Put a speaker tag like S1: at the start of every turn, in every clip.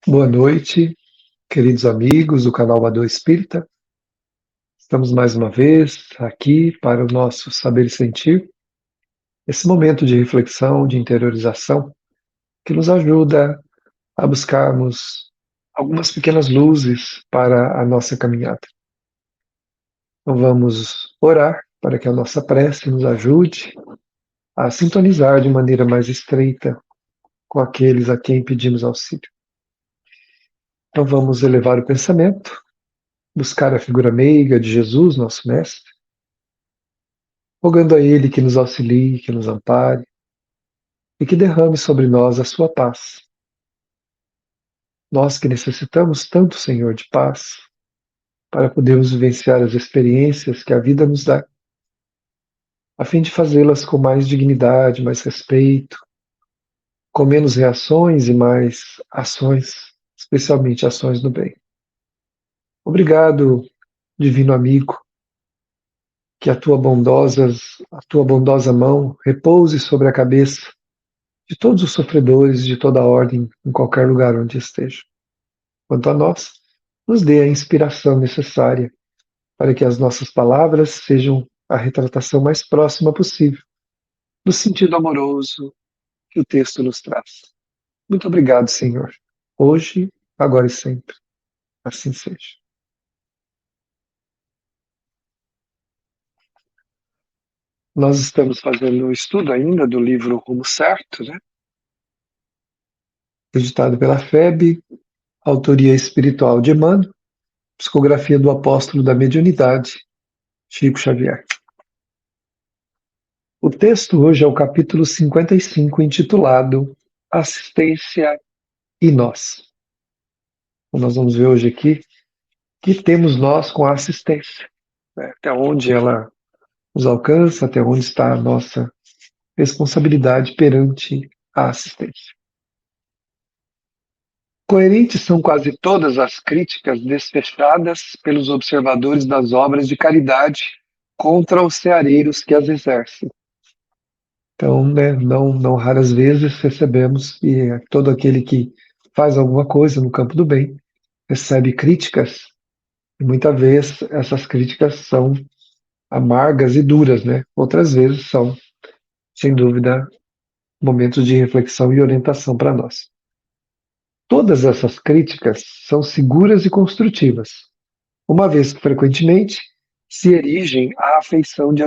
S1: Boa noite, queridos amigos do canal Amador Espírita. Estamos mais uma vez aqui para o nosso Saber e Sentir, esse momento de reflexão, de interiorização, que nos ajuda a buscarmos algumas pequenas luzes para a nossa caminhada. Então vamos orar para que a nossa prece nos ajude a sintonizar de maneira mais estreita com aqueles a quem pedimos auxílio. Então vamos elevar o pensamento, buscar a figura meiga de Jesus, nosso Mestre, rogando a Ele que nos auxilie, que nos ampare e que derrame sobre nós a sua paz. Nós que necessitamos tanto, Senhor, de paz, para podermos vivenciar as experiências que a vida nos dá, a fim de fazê-las com mais dignidade, mais respeito, com menos reações e mais ações, especialmente ações do bem. Obrigado, divino amigo, que a tua bondosa mão repouse sobre a cabeça de todos os sofredores de toda ordem, em qualquer lugar onde estejam. Quanto a nós, nos dê a inspiração necessária para que as nossas palavras sejam a retratação mais próxima possível do sentido amoroso que o texto nos traz. Muito obrigado, Senhor, hoje, agora e sempre. Assim seja. Nós estamos fazendo o estudo ainda do livro Rumo Certo, né? Editado pela FEB, autoria espiritual de Emmanuel, psicografia do apóstolo da mediunidade, Chico Xavier. O texto hoje é o capítulo 55, intitulado Assistência e Nós. Então, nós vamos ver hoje aqui que temos nós com a assistência, né? Até onde ela nos alcança, até onde está a nossa responsabilidade perante a assistência. Coerentes são quase todas as críticas desfechadas pelos observadores das obras de caridade contra os ceareiros que as exercem. Então, né, não raras vezes recebemos que todo aquele que faz alguma coisa no campo do bem recebe críticas, e muitas vezes essas críticas são amargas e duras, né? Outras vezes são, sem dúvida, momentos de reflexão e orientação para nós. Todas essas críticas são seguras e construtivas, uma vez que frequentemente se erigem à afeição de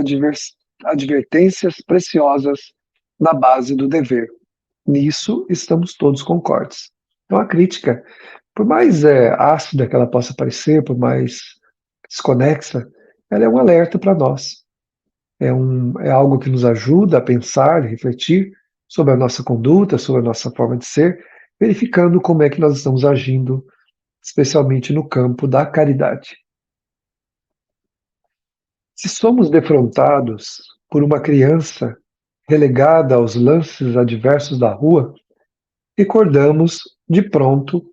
S1: advertências preciosas na base do dever. Nisso estamos todos concordes. Então a crítica, por mais ácida que ela possa parecer, por mais desconexa, ela é um alerta para nós. É algo que nos ajuda a pensar, a refletir sobre a nossa conduta, sobre a nossa forma de ser, verificando como é que nós estamos agindo, especialmente no campo da caridade. Se somos defrontados por uma criança relegada aos lances adversos da rua, recordamos de pronto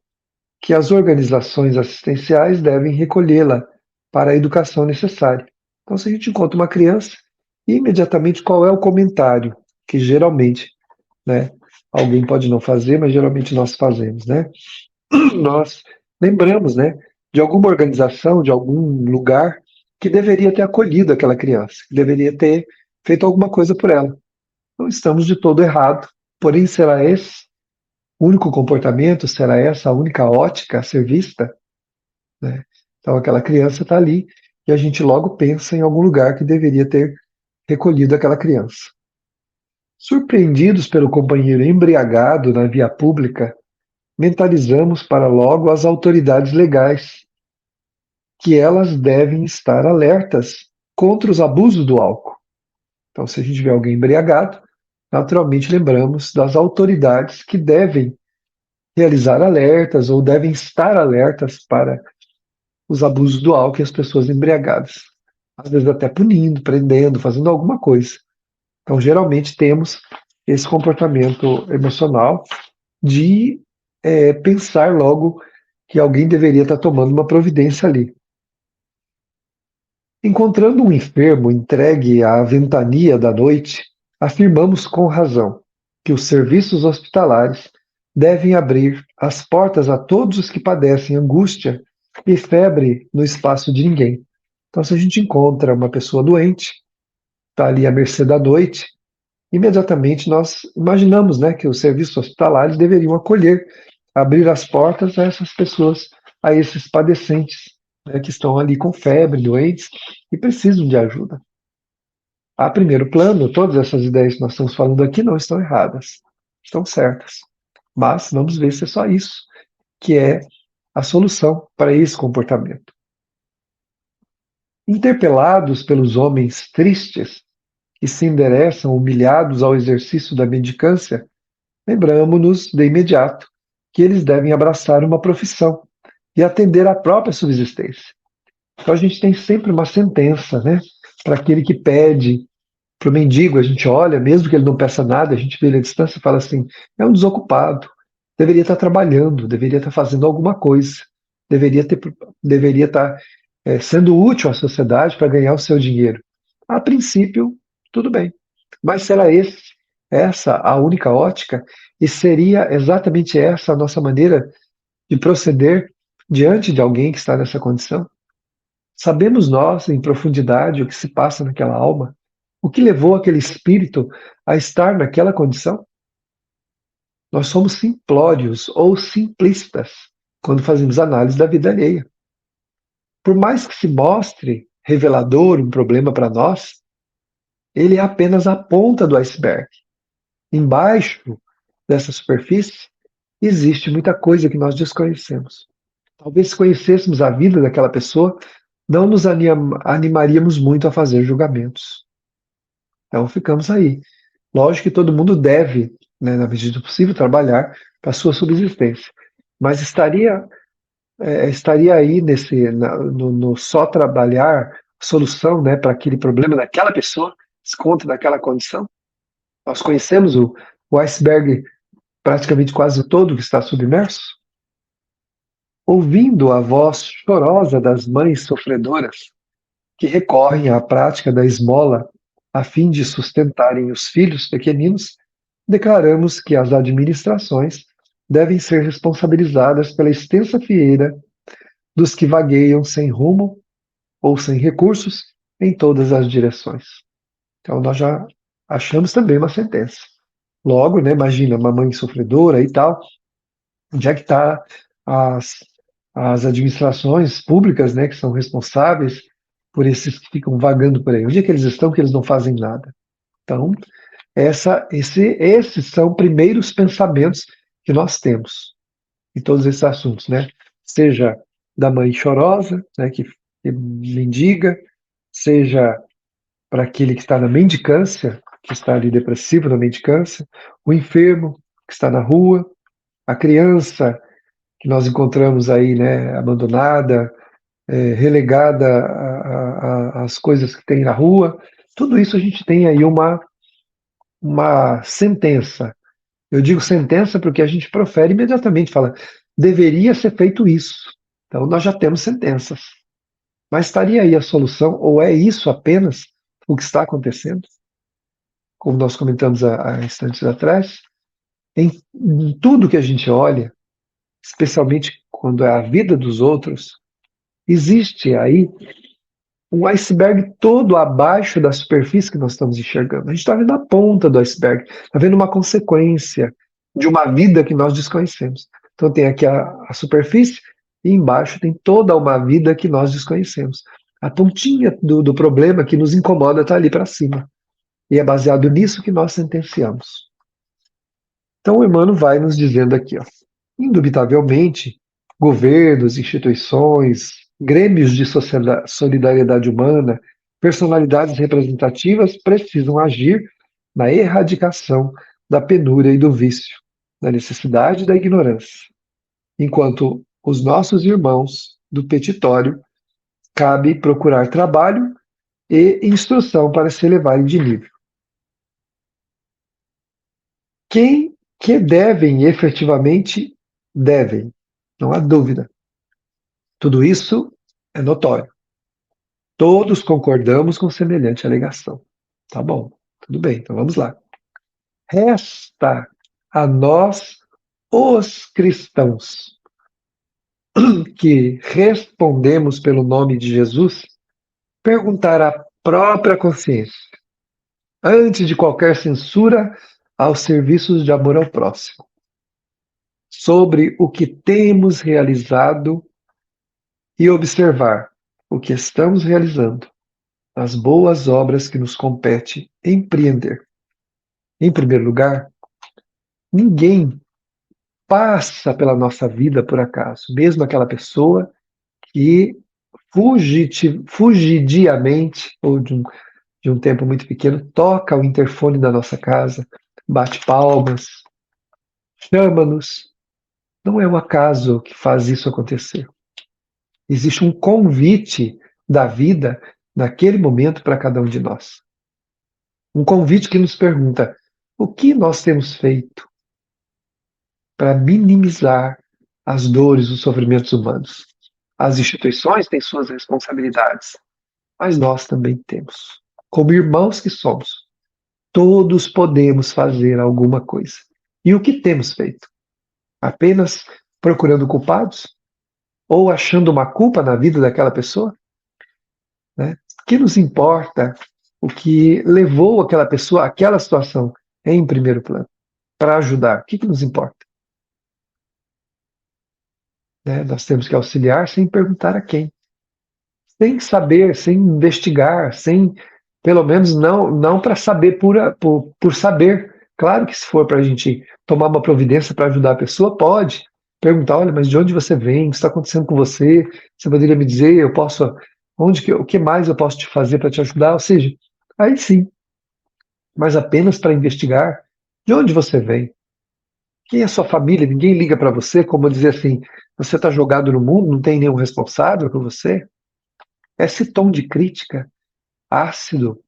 S1: que as organizações assistenciais devem recolhê-la para a educação necessária. Então, se a gente encontra uma criança, imediatamente qual é o comentário que geralmente, né, alguém pode não fazer, mas geralmente nós fazemos, né? Nós lembramos, né, de alguma organização, de algum lugar que deveria ter acolhido aquela criança, que deveria ter feito alguma coisa por ela. Não estamos de todo errado, porém será esse o único comportamento, será essa a única ótica a ser vista? Né? Então aquela criança está ali e a gente logo pensa em algum lugar que deveria ter recolhido aquela criança. Surpreendidos pelo companheiro embriagado na via pública, mentalizamos para logo as autoridades legais, que elas devem estar alertas contra os abusos do álcool. Então, se a gente vê alguém embriagado, naturalmente lembramos das autoridades que devem realizar alertas ou devem estar alertas para os abusos do álcool e as pessoas embriagadas. Às vezes até punindo, prendendo, fazendo alguma coisa. Então, geralmente temos esse comportamento emocional de pensar logo que alguém deveria estar tomando uma providência ali. Encontrando um enfermo entregue à ventania da noite, afirmamos com razão que os serviços hospitalares devem abrir as portas a todos os que padecem angústia e febre no espaço de ninguém. Então, se a gente encontra uma pessoa doente, está ali à mercê da noite, imediatamente nós imaginamos, né, que os serviços hospitalares deveriam acolher, abrir as portas a essas pessoas, a esses padecentes, né, que estão ali com febre, doentes e precisam de ajuda. A primeiro plano, todas essas ideias que nós estamos falando aqui não estão erradas, estão certas. Mas vamos ver se é só isso que é a solução para esse comportamento. Interpelados pelos homens tristes que se endereçam humilhados ao exercício da mendicância, lembramos-nos de imediato que eles devem abraçar uma profissão e atender à própria subsistência. Então a gente tem sempre uma sentença, né? Para aquele que pede, para o mendigo, a gente olha, mesmo que ele não peça nada, a gente vê ele à distância e fala assim: é um desocupado, deveria estar trabalhando, deveria estar fazendo alguma coisa, deveria estar sendo útil à sociedade para ganhar o seu dinheiro. A princípio, tudo bem. Mas será essa a única ótica? E seria exatamente essa a nossa maneira de proceder diante de alguém que está nessa condição? Sabemos nós, em profundidade, o que se passa naquela alma? O que levou aquele espírito a estar naquela condição? Nós somos simplórios ou simplistas quando fazemos análise da vida alheia. Por mais que se mostre revelador um problema para nós, ele é apenas a ponta do iceberg. Embaixo dessa superfície existe muita coisa que nós desconhecemos. Talvez se conhecêssemos a vida daquela pessoa, não nos animaríamos muito a fazer julgamentos. Então ficamos aí. Lógico que todo mundo deve, né, na medida do possível, trabalhar para a sua subsistência. Mas estaria aí no só trabalhar solução, né, para aquele problema daquela pessoa, desconto daquela condição? Nós conhecemos o iceberg praticamente quase todo que está submerso? Ouvindo a voz chorosa das mães sofredoras que recorrem à prática da esmola a fim de sustentarem os filhos pequeninos, declaramos que as administrações devem ser responsabilizadas pela extensa fieira dos que vagueiam sem rumo ou sem recursos em todas as direções. Então nós já achamos também uma sentença. Logo, né, imagina uma mãe sofredora e tal, onde é que está as, as administrações públicas, né, que são responsáveis por esses que ficam vagando por aí? Onde é que eles estão que eles não fazem nada? Então, esses são primeiros pensamentos que nós temos em todos esses assuntos, né? Seja da mãe chorosa, né, que mendiga, seja para aquele que está na mendicância, que está ali depressivo na mendicância, o enfermo que está na rua, a criança que nós encontramos aí, né, abandonada, relegada às coisas que tem na rua. Tudo isso a gente tem aí uma sentença. Eu digo sentença porque a gente profere imediatamente, fala, deveria ser feito isso. Então nós já temos sentenças. Mas estaria aí a solução, ou é isso apenas o que está acontecendo? Como nós comentamos há instantes atrás, em tudo que a gente olha, especialmente quando é a vida dos outros, existe aí um iceberg todo abaixo da superfície que nós estamos enxergando. A gente está vendo a ponta do iceberg, está vendo uma consequência de uma vida que nós desconhecemos. Então tem aqui a superfície e embaixo tem toda uma vida que nós desconhecemos. A pontinha do problema que nos incomoda está ali para cima. E é baseado nisso que nós sentenciamos. Então o Emmanuel vai nos dizendo aqui, ó, indubitavelmente, governos, instituições, grêmios de solidariedade humana, personalidades representativas precisam agir na erradicação da penúria e do vício, da necessidade e da ignorância. Enquanto os nossos irmãos do petitório cabe procurar trabalho e instrução para se elevarem de nível. Quem que devem efetivamente devem, não há dúvida. Tudo isso é notório. Todos concordamos com semelhante alegação. Tá bom, tudo bem, então vamos lá. Resta a nós os cristãos que respondemos pelo nome de Jesus perguntar à própria consciência, antes de qualquer censura aos serviços de amor ao próximo, sobre o que temos realizado e observar o que estamos realizando, as boas obras que nos compete empreender. Em primeiro lugar, ninguém passa pela nossa vida por acaso, mesmo aquela pessoa que fugidiamente, ou de um tempo muito pequeno, toca o interfone da nossa casa, bate palmas, chama-nos. Não é um acaso que faz isso acontecer. Existe um convite da vida naquele momento para cada um de nós. Um convite que nos pergunta: o que nós temos feito para minimizar as dores, os sofrimentos humanos? As instituições têm suas responsabilidades, mas nós também temos. Como irmãos que somos, todos podemos fazer alguma coisa. E o que temos feito? Apenas procurando culpados? Ou achando uma culpa na vida daquela pessoa? Né? O que nos importa o que levou aquela pessoa àquela situação em primeiro plano? Para ajudar, o que nos importa? Né? Nós temos que auxiliar sem perguntar a quem. Sem saber, sem investigar, sem, pelo menos não para saber por saber. Claro que se for para a gente tomar uma providência para ajudar a pessoa, pode perguntar: olha, mas de onde você vem? O que está acontecendo com você? Você poderia me dizer? Eu posso, o que mais eu posso te fazer para te ajudar? Ou seja, aí sim, mas apenas para investigar de onde você vem. Quem é a sua família? Ninguém liga para você, como dizer assim, você está jogado no mundo, não tem nenhum responsável por você? Esse tom de crítica ácido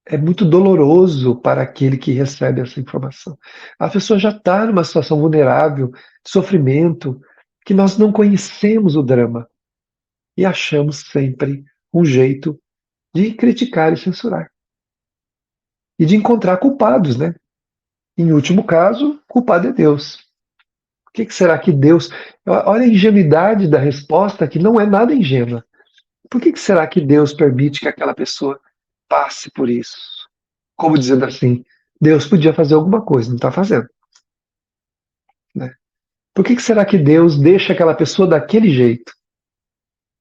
S1: é muito doloroso para aquele que recebe essa informação. A pessoa já está numa situação vulnerável, de sofrimento, que nós não conhecemos o drama e achamos sempre um jeito de criticar e censurar. E de encontrar culpados, né? Em último caso, culpado é Deus. Por que será que Deus... Olha a ingenuidade da resposta, que não é nada ingênua. Por que será que Deus permite que aquela pessoa passe por isso? Como dizendo assim, Deus podia fazer alguma coisa, não está fazendo. Né? Por que será que Deus deixa aquela pessoa daquele jeito?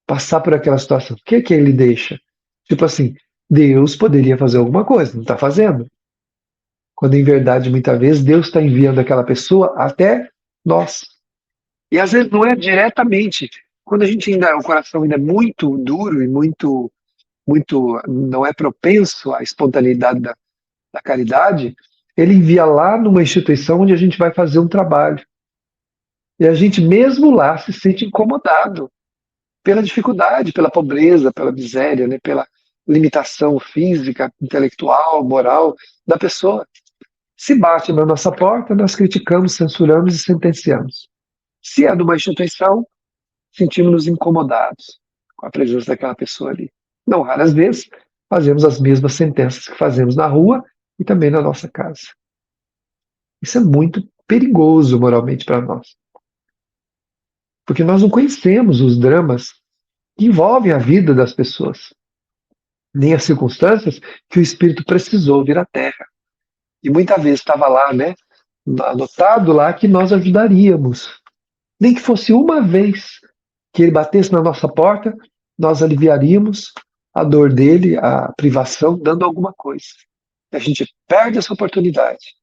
S1: Passar por aquela situação? O que ele deixa? Tipo assim, Deus poderia fazer alguma coisa, não está fazendo. Quando em verdade, muitas vezes, Deus está enviando aquela pessoa até nós. E às vezes não é diretamente. Quando a gente ainda, o coração ainda é muito duro e muito não é propenso à espontaneidade da caridade, ele envia lá numa instituição onde a gente vai fazer um trabalho. E a gente mesmo lá se sente incomodado pela dificuldade, pela pobreza, pela miséria, né, pela limitação física, intelectual, moral da pessoa. Se bate na nossa porta, nós criticamos, censuramos e sentenciamos. Se é de uma instituição, sentimos-nos incomodados com a presença daquela pessoa ali. Não raras vezes, fazemos as mesmas sentenças que fazemos na rua e também na nossa casa. Isso é muito perigoso moralmente para nós. Porque nós não conhecemos os dramas que envolvem a vida das pessoas, nem as circunstâncias que o Espírito precisou vir à Terra. E muitas vezes estava lá, né, anotado lá que nós ajudaríamos. Nem que fosse uma vez que ele batesse na nossa porta, nós aliviaríamos a dor dele, a privação, dando alguma coisa. E a gente perde essa oportunidade,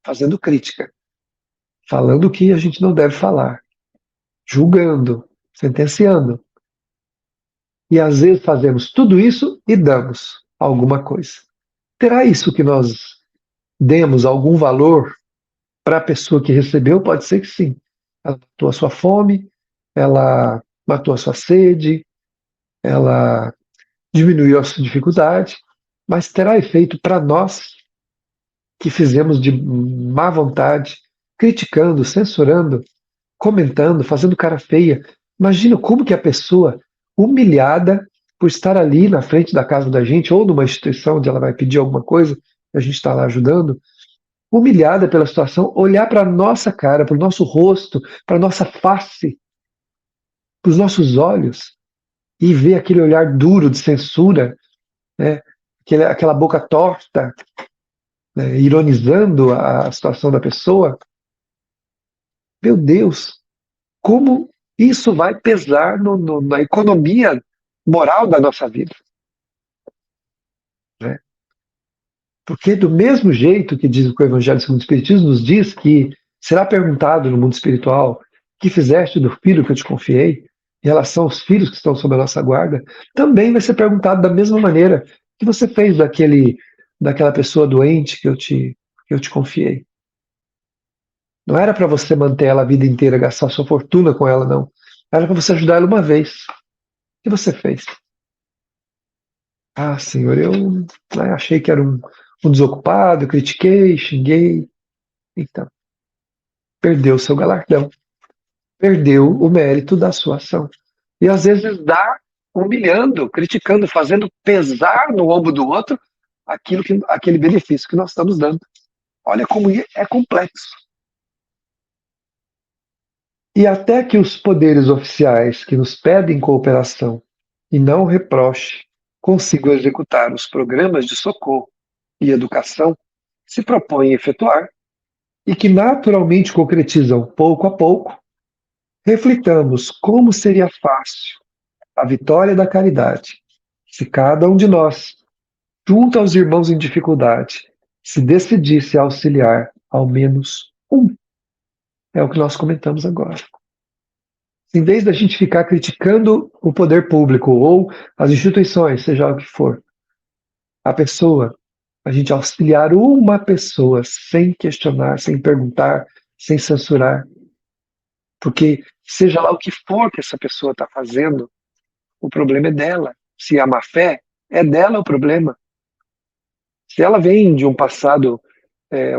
S1: fazendo crítica, falando o que a gente não deve falar, julgando, sentenciando. E às vezes fazemos tudo isso e damos alguma coisa. Terá isso que nós demos algum valor para a pessoa que recebeu? Pode ser que sim. Ela matou a sua fome, ela matou a sua sede, ela diminuiu a sua dificuldade, mas terá efeito para nós que fizemos de má vontade, criticando, censurando, comentando, fazendo cara feia. Imagina como que a pessoa humilhada por estar ali na frente da casa da gente ou numa instituição onde ela vai pedir alguma coisa, a gente está lá ajudando, humilhada pela situação, olhar para a nossa cara, para o nosso rosto, para a nossa face, para os nossos olhos, e ver aquele olhar duro de censura, né? Aquela boca torta, né? Ironizando a situação da pessoa. Meu Deus, como isso vai pesar na economia moral da nossa vida, né? Porque do mesmo jeito que diz o Evangelho segundo o Espiritismo, nos diz que será perguntado no mundo espiritual: que fizeste do filho que eu te confiei, em relação aos filhos que estão sob a nossa guarda, também vai ser perguntado da mesma maneira: que você fez daquela pessoa doente que eu te confiei. Não era para você manter ela a vida inteira, gastar sua fortuna com ela, não. Era para você ajudar ela uma vez. O que você fez? Ah, senhor, eu, né, achei que era um desocupado, critiquei, xinguei. Então, perdeu o seu galardão, perdeu o mérito da sua ação. E às vezes dá humilhando, criticando, fazendo pesar no ombro do outro aquele benefício que nós estamos dando. Olha como é complexo. E até que os poderes oficiais que nos pedem cooperação e não reproche consigam executar os programas de socorro e educação que se propõem a efetuar e que naturalmente concretizam pouco a pouco, reflitamos como seria fácil a vitória da caridade se cada um de nós, junto aos irmãos em dificuldade, se decidisse a auxiliar ao menos um. É o que nós comentamos agora. Em vez da gente ficar criticando o poder público ou as instituições, seja o que for, a pessoa, a gente auxiliar uma pessoa sem questionar, sem perguntar, sem censurar, porque seja lá o que for que essa pessoa está fazendo, o problema é dela. Se há má fé, é dela o problema. Se ela vem de um passado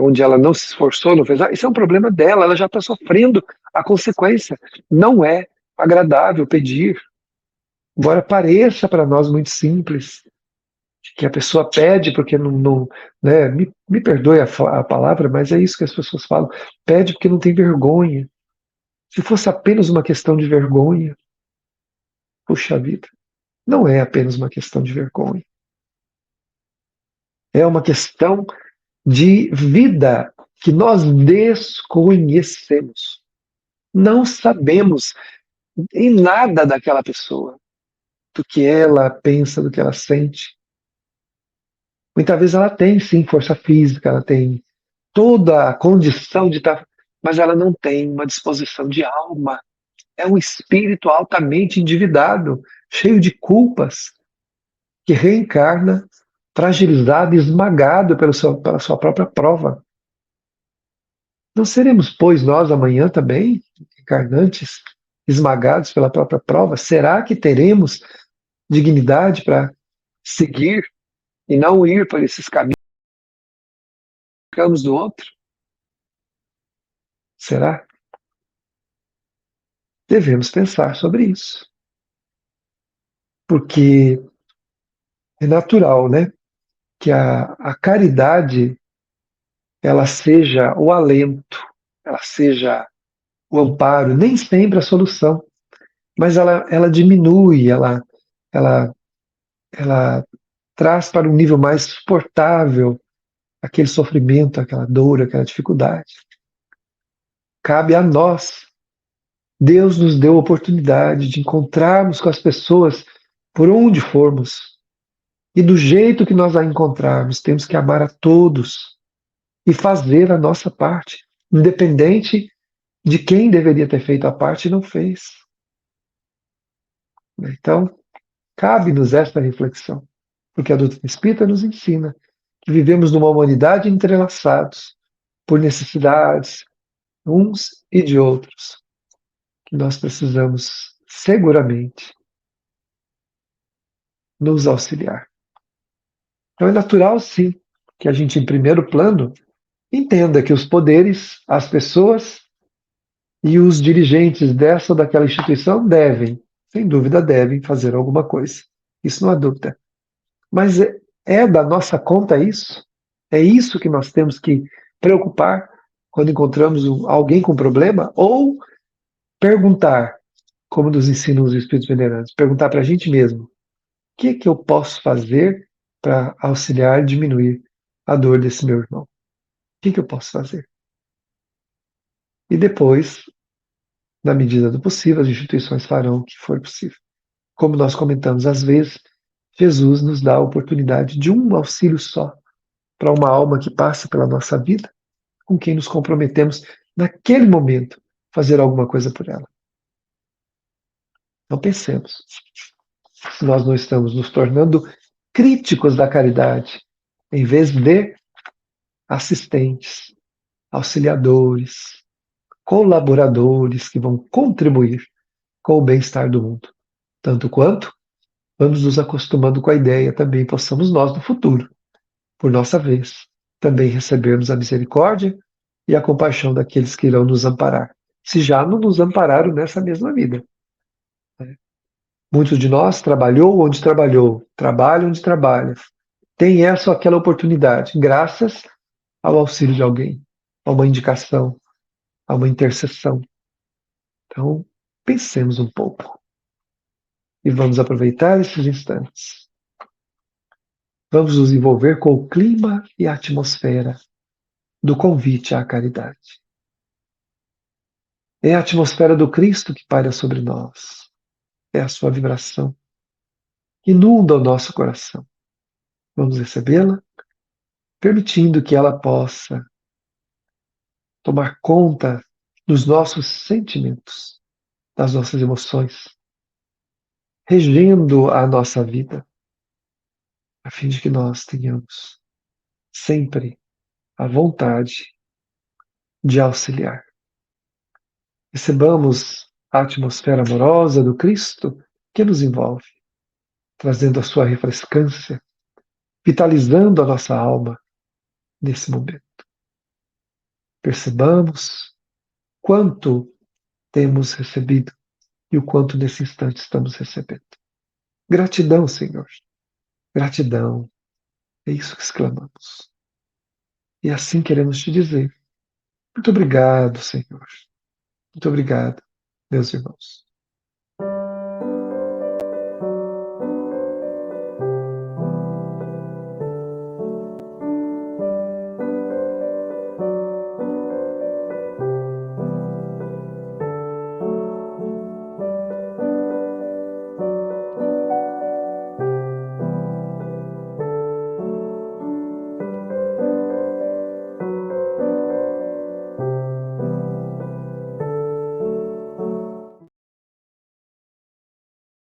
S1: onde ela não se esforçou, não fez nada, isso é um problema dela, ela já está sofrendo a consequência. Não é agradável pedir, embora pareça para nós muito simples, que a pessoa pede porque não né, me perdoe a palavra, mas é isso que as pessoas falam, pede porque não tem vergonha. Se fosse apenas uma questão de vergonha, puxa vida, não é apenas uma questão de vergonha. É uma questão de vida que nós desconhecemos. Não sabemos em nada daquela pessoa, do que ela pensa, do que ela sente. Muitas vezes ela tem sim força física, ela tem toda a condição de estar, mas ela não tem uma disposição de alma. É um espírito altamente endividado, cheio de culpas, que reencarna fragilizado e esmagado pela sua própria prova. Não seremos, pois, nós amanhã também, encarnantes, esmagados pela própria prova? Será que teremos dignidade para seguir e não ir por esses caminhos do outro? Será? Devemos pensar sobre isso. Porque é natural, né, que a caridade ela seja o alento, ela seja o amparo, nem sempre a solução, mas ela diminui, ela, ela traz para um nível mais suportável aquele sofrimento, aquela dor, aquela dificuldade. Cabe a nós. Deus nos deu a oportunidade de encontrarmos com as pessoas por onde formos. E do jeito que nós a encontrarmos, temos que amar a todos e fazer a nossa parte, independente de quem deveria ter feito a parte e não fez. Então, cabe-nos esta reflexão, porque a doutrina espírita nos ensina que vivemos numa humanidade entrelaçados por necessidades uns e de outros, que nós precisamos seguramente nos auxiliar. Então é natural, sim, que a gente, em primeiro plano, entenda que os poderes, as pessoas e os dirigentes dessa ou daquela instituição devem, sem dúvida, devem fazer alguma coisa. Isso não há dúvida. Mas é da nossa conta isso? É isso que nós temos que preocupar quando encontramos alguém com problema ou perguntar, como nos ensinam os Espíritos Venerantes, perguntar para a gente mesmo, o que eu posso fazer para auxiliar, diminuir a dor desse meu irmão? O que eu posso fazer? E depois, na medida do possível, as instituições farão o que for possível. Como nós comentamos, às vezes, Jesus nos dá a oportunidade de um auxílio só para uma alma que passa pela nossa vida, com quem nos comprometemos naquele momento fazer alguma coisa por ela. Não pensemos se nós não estamos nos tornando críticos da caridade, em vez de assistentes, auxiliadores, colaboradores que vão contribuir com o bem-estar do mundo. Tanto quanto vamos nos acostumando com a ideia também possamos nós, no futuro, por nossa vez, também recebermos a misericórdia e a compaixão daqueles que irão nos amparar, se já não nos ampararam nessa mesma vida. Muitos de nós trabalhou onde trabalhou, trabalha onde trabalha, tem essa ou aquela oportunidade, graças ao auxílio de alguém, a uma indicação, a uma intercessão. Então, pensemos um pouco e vamos aproveitar esses instantes. Vamos nos envolver com o clima e a atmosfera do convite à caridade. É a atmosfera do Cristo que paira sobre nós. É a sua vibração que inunda o nosso coração. Vamos recebê-la, permitindo que ela possa tomar conta dos nossos sentimentos, das nossas emoções, regendo a nossa vida, a fim de que nós tenhamos sempre a vontade de auxiliar. Recebamos a atmosfera amorosa do Cristo que nos envolve, trazendo a sua refrescância, vitalizando a nossa alma nesse momento. Percebamos quanto temos recebido e o quanto nesse instante estamos recebendo. Gratidão, Senhor. Gratidão. É isso que exclamamos. E assim queremos te dizer. Muito obrigado, Senhor. Muito obrigado, meus irmãos.